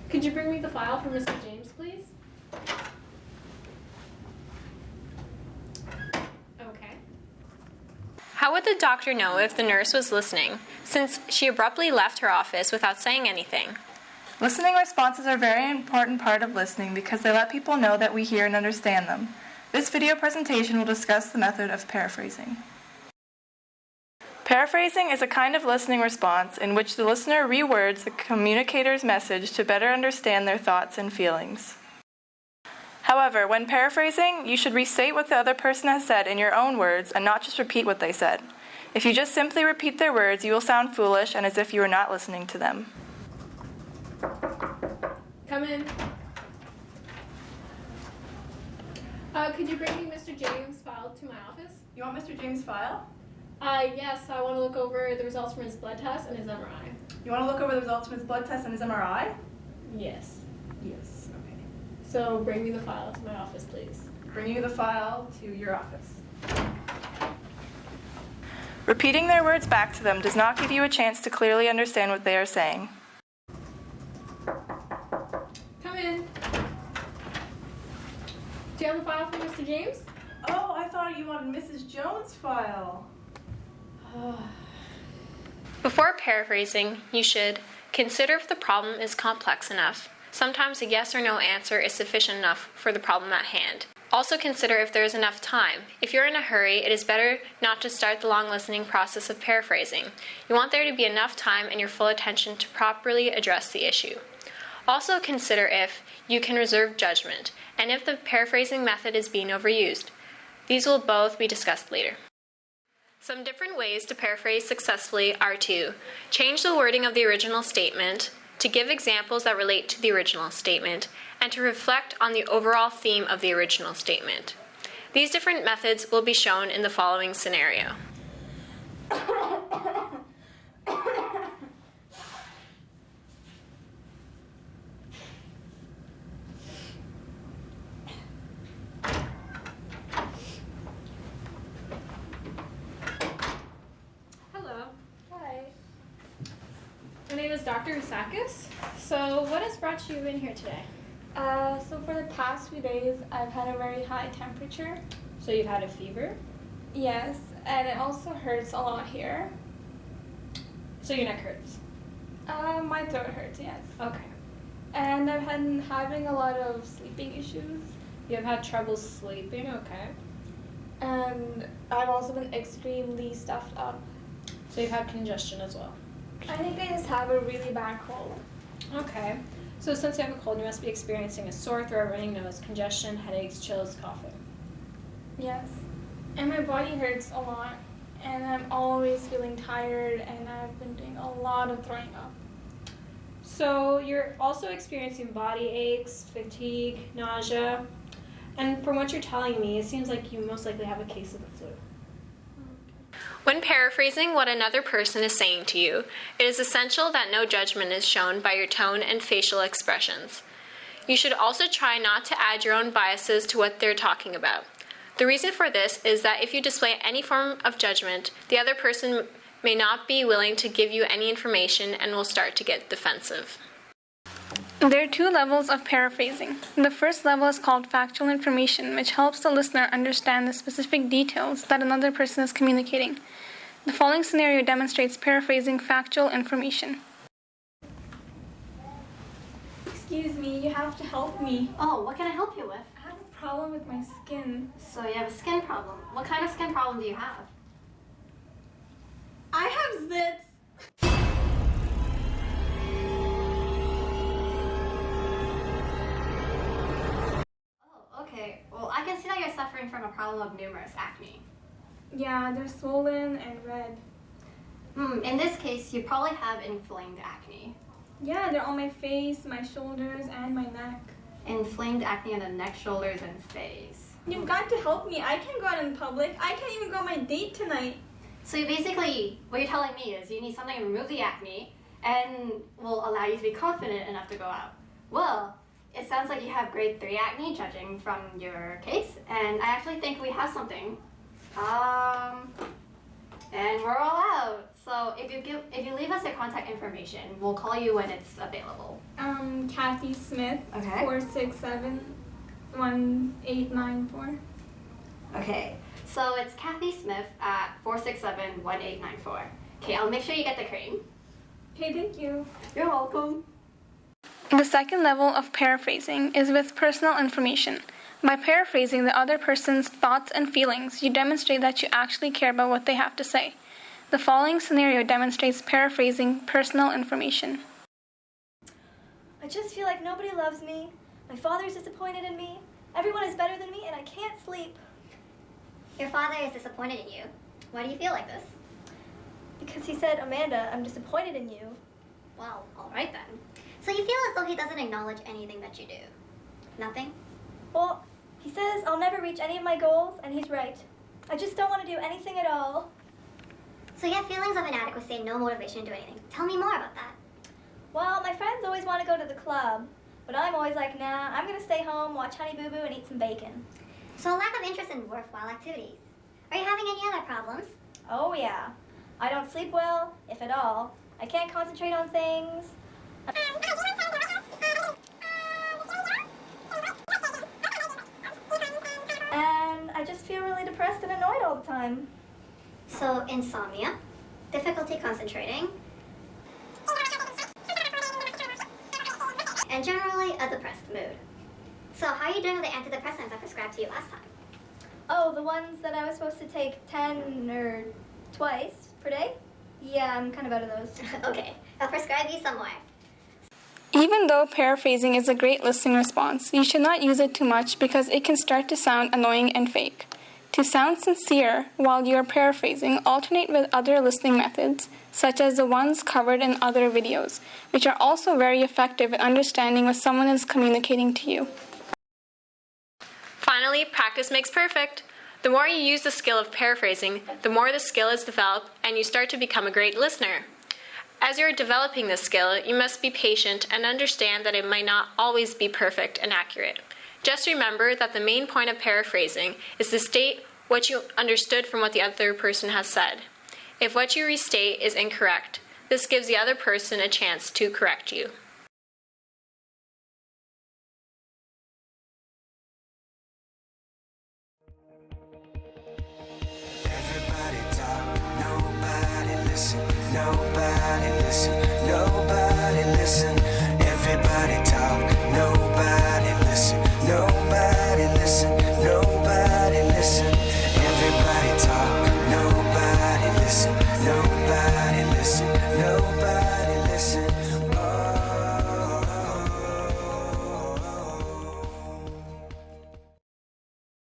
Could you bring me the file for Mr. James, please? Okay. How would the doctor know if the nurse was listening, since she abruptly left her office without saying anything? Listening responses are a very important part of listening because they let people know that we hear and understand them. This video presentation will discuss the method of paraphrasing. Paraphrasing is a kind of listening response in which the listener rewords the communicator's message to better understand their thoughts and feelings. However, when paraphrasing, you should restate what the other person has said in your own words and not just repeat what they said. If you just simply repeat their words, you will sound foolish and as if you were not listening to them. Come in. Could you bring me Mr. James' file to my office? You want Mr. James' file? Yes, I want to look over the results from his blood test and his MRI. You want to look over the results from his blood test and his MRI? Yes. Yes, okay. So bring me the file to my office, please. Bring you the file to your office. Repeating their words back to them does not give you a chance to clearly understand what they are saying. Come in. Do you have the file for Mr. James? Oh, I thought you wanted Mrs. Jones' file. Before paraphrasing, you should consider if the problem is complex enough. Sometimes a yes or no answer is sufficient enough for the problem at hand. Also consider if there is enough time. If you're in a hurry, it is better not to start the long listening process of paraphrasing. You want there to be enough time and your full attention to properly address the issue. Also consider if you can reserve judgment, and if the paraphrasing method is being overused. These will both be discussed later. Some different ways to paraphrase successfully are to change the wording of the original statement, to give examples that relate to the original statement, and to reflect on the overall theme of the original statement. These different methods will be shown in the following scenario. My name is Dr. Isakis. So what has brought you in here today? So for the past few days, I've had a very high temperature. So you've had a fever? Yes, and it also hurts a lot here. So your neck hurts? My throat hurts, yes. Okay. And I've been having a lot of sleeping issues. You've had trouble sleeping, okay. And I've also been extremely stuffed up. So you've had congestion as well? I think I just have a really bad cold. Okay. So since you have a cold, you must be experiencing a sore throat, running nose, congestion, headaches, chills, coughing. Yes. And my body hurts a lot. And I'm always feeling tired, and I've been doing a lot of throwing up. So you're also experiencing body aches, fatigue, nausea. And from what you're telling me, it seems like you most likely have a case of the flu. When paraphrasing what another person is saying to you, it is essential that no judgment is shown by your tone and facial expressions. You should also try not to add your own biases to what they're talking about. The reason for this is that if you display any form of judgment, the other person may not be willing to give you any information and will start to get defensive. There are two levels of paraphrasing. The first level is called factual information, which helps the listener understand the specific details that another person is communicating. The following scenario demonstrates paraphrasing factual information. Excuse me, you have to help me. Oh, what can I help you with? I have a problem with my skin. So you have a skin problem. What kind of skin problem do you have? I have zits. Oh, okay. Well, I can see that you're suffering from a problem of numerous acne. Yeah, they're swollen and red. In this case, you probably have inflamed acne. Yeah, they're on my face, my shoulders, and my neck. Inflamed acne on the neck, shoulders, and face. You've got to help me. I can't go out in public. I can't even go on my date tonight. So basically, what you're telling me is you need something to remove the acne and will allow you to be confident enough to go out. Well, it sounds like you have grade 3 acne, judging from your case, and I actually think we have something. And we're all out. So if you leave us your contact information, we'll call you when it's available. Kathy Smith, Okay. 467-1894. Okay. So it's Kathy Smith at 467-1894. Okay, I'll make sure you get the cream. Okay, thank you. You're welcome. The second level of paraphrasing is with personal information. By paraphrasing the other person's thoughts and feelings, you demonstrate that you actually care about what they have to say. The following scenario demonstrates paraphrasing personal information. I just feel like nobody loves me. My father's disappointed in me. Everyone is better than me, and I can't sleep. Your father is disappointed in you. Why do you feel like this? Because he said, Amanda, I'm disappointed in you. Well, alright then. So you feel as though he doesn't acknowledge anything that you do? Nothing? Well, he says I'll never reach any of my goals, and he's right. I just don't want to do anything at all. So you have feelings of inadequacy and no motivation to do anything. Tell me more about that. Well, my friends always want to go to the club, but I'm always like, nah, I'm going to stay home, watch Honey Boo Boo, and eat some bacon. So a lack of interest in worthwhile activities. Are you having any other problems? Oh, yeah. I don't sleep well, if at all. I can't concentrate on things. And I just feel really depressed and annoyed all the time. So insomnia, difficulty concentrating, and generally a depressed mood. So how are you doing with the antidepressants I prescribed to you last time? Oh, the ones that I was supposed to take 10 or twice per day? Yeah, I'm kind of out of those. Okay, I'll prescribe you some more. Even though paraphrasing is a great listening response, you should not use it too much because it can start to sound annoying and fake. To sound sincere while you are paraphrasing, alternate with other listening methods, such as the ones covered in other videos, which are also very effective in understanding what someone is communicating to you. Finally, practice makes perfect. The more you use the skill of paraphrasing, the more the skill is developed and you start to become a great listener. As you're developing this skill, you must be patient and understand that it might not always be perfect and accurate. Just remember that the main point of paraphrasing is to state what you understood from what the other person has said. If what you restate is incorrect, this gives the other person a chance to correct you. Everybody talk, nobody listen, nobody listen, nobody listen. Everybody talk, nobody listen, nobody listen, nobody listen. Everybody talk, nobody listen, nobody listen.